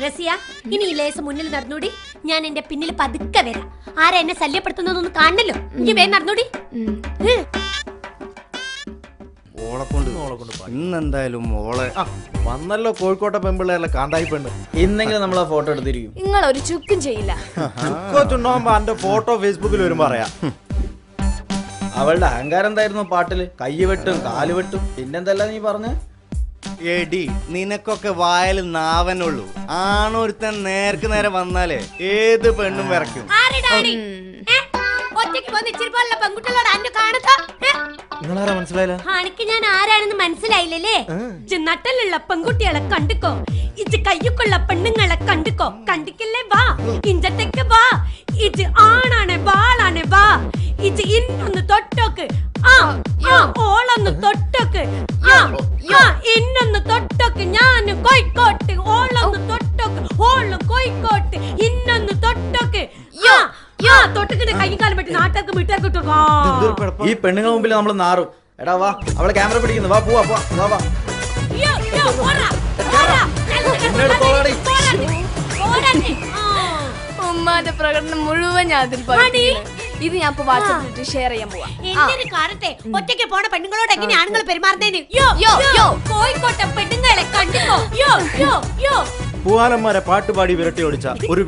റസിയ, ഇനി ഈ ലേസ് മുന്നിൽ നടന്നൂടി. ഞാൻ എന്റെ പിന്നിൽ പതുക്കെ വരാം. ആരാ എന്നെ ശല്യപ്പെടുത്തുന്നതൊന്നും കാണണല്ലോ. ഇനി വേഗം നടന്നൂടി. ഇന്നെന്തായാലും മോളെ വന്നല്ലോ കോഴിക്കോട്ടെ പെമ്പിള്ളേരെ കാന്തായി പെണ്ണ്. ഇന്നെങ്കിലും നമ്മൾ ആ ഫോട്ടോ എടുത്തിരിക്കും. നിങ്ങൾ ഒരു ചുക്കും ചെയ്യില്ല. ചുക്കോച്ചുണ്ടാവുമ്പോ എന്റെ ഫോട്ടോ ഫേസ്ബുക്കിൽ വരുമ്പോ പറയാം. അവളുടെ അഹങ്കാരം എന്തായിരുന്നു പാട്ടില്? കയ്യ് വെട്ടും കാല് വെട്ടും പിന്നെന്തല്ല നീ പറഞ്ഞ? എടി നിനക്കൊക്കെ വായൽ നാവനുള്ളൂ. ആണൊരുത്തൻ നേർക്ക് നേരെ വന്നാലേ ഏത് പെണ്ണും വിറയ്ക്കും. ഒറ്റയ്ക്ക് പോന്ന് ഇച്ചിരി പോലുള്ള പെൺകുട്ടികളോട് അന്നെ കാണത്താ. നിങ്ങളാരാ മനസ്സിലായില്ല? എനിക്ക് ഞാൻ ആരാണെന്ന് മനസ്സിലായില്ലേ? നട്ടലുള്ള പെൺകുട്ടികളെ കണ്ടുക്കോ, ഇത് കയ്യൊക്കെയുള്ള പെണ്ണുങ്ങളെ കണ്ടുക്കോ. കണ്ടിക്കല്ലേ വാ, ഇഞ്ചത്തേക്ക് വാ. ഇത് ആണാണ് ബാളാണ് വാ. ഇത് ഇന്നൊന്ന് തൊട്ടോക്ക്. ഓളൊന്ന് തൊട്ടോക്ക്. ഇന്നൊന്ന് തൊട്ടോക്ക്. ഞാൻ കോഴിക്കോട്ട്. ഓളൊന്ന് തൊട്ടോക്ക്. ഓളും കോഴിക്കോട്ട്. ഇന്നൊന്ന് തൊട്ടോക്ക്. തൊട്ടക്കിന്റെ കൈ കാലം പറ്റി നാട്ടുകാർക്ക് വീട്ടുകാർക്ക് ഇട്ടു. ഈ പെണ്ണുങ്ങൾ മുമ്പിൽ നമ്മൾ നാറും. എടാ വാ, അവളെ ക്യാമറ പിടിക്കുന്നു. വാ പോവാ പോവാ വാ വാ. ഉമ്മാന്റെ പ്രകടനം മുഴുവൻ ഞാൻ അതിൽ പകർത്തിയിട്ടുണ്ട്. ഇത് ഞാൻ ഇപ്പൊ വാട്സാപ്പിൽ ഷെയർ ചെയ്യാൻ പോവാ. എന്തൊരു കാലത്തെ ഒറ്റയ്ക്ക് പോണ പെണ്ണുങ്ങളോട് എങ്ങനെ ആണുങ്ങൾ പെരുമാറുന്നതിന്. കോഴിക്കോട്ടെ പെണ്ണുങ്ങളെ കണ്ടുക്കോ. പൂവാലന്മാരെ പാട്ടുപാടി വിരട്ടി ഓടിച്ച ഒരു